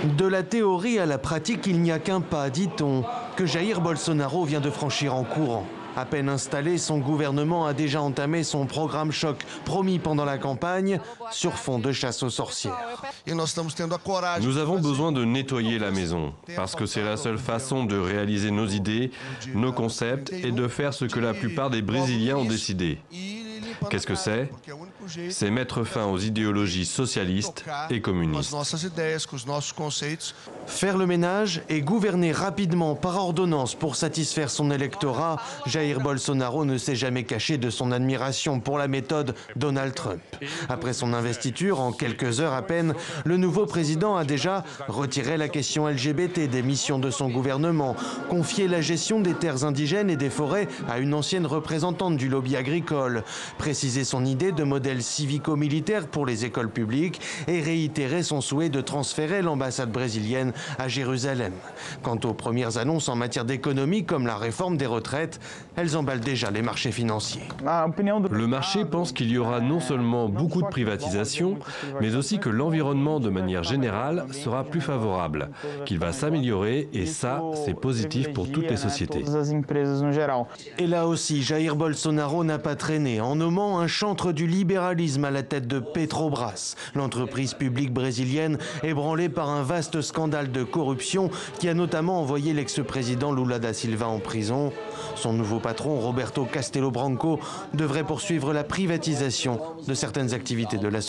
De la théorie à la pratique, il n'y a qu'un pas, dit-on, que Jair Bolsonaro vient de franchir en courant. À peine installé, son gouvernement a déjà entamé son programme choc promis pendant la campagne sur fond de chasse aux sorcières. Nous avons besoin de nettoyer la maison, parce que c'est la seule façon de réaliser nos idées, nos concepts et de faire ce que la plupart des Brésiliens ont décidé. Qu'est-ce que c'est? C'est mettre fin aux idéologies socialistes et communistes. Faire le ménage et gouverner rapidement par ordonnance pour satisfaire son électorat, Jair Bolsonaro ne s'est jamais caché de son admiration pour la méthode Donald Trump. Après son investiture, en quelques heures à peine, le nouveau président a déjà retiré la question LGBT des missions de son gouvernement, confié la gestion des terres indigènes et des forêts à une ancienne représentante du lobby agricole, précisé son idée de modèle civico-militaire pour les écoles publiques et réitéré son souhait de transférer l'ambassade brésilienne à Jérusalem. Quant aux premières annonces en matière d'économie comme la réforme des retraites, elles emballent déjà les marchés financiers. Le marché pense qu'il y aura non seulement beaucoup de privatisation, mais aussi que l'environnement de manière générale sera plus favorable, qu'il va s'améliorer et ça, c'est positif pour toutes les sociétés. Et là aussi, Jair Bolsonaro n'a pas traîné en nommant un chantre du libéralisme à la tête de Petrobras, l'entreprise publique brésilienne ébranlée par un vaste scandale de corruption qui a notamment envoyé l'ex-président Lula da Silva en prison. Son nouveau patron, Roberto Castelo Branco, devrait poursuivre la privatisation de certaines activités de la société.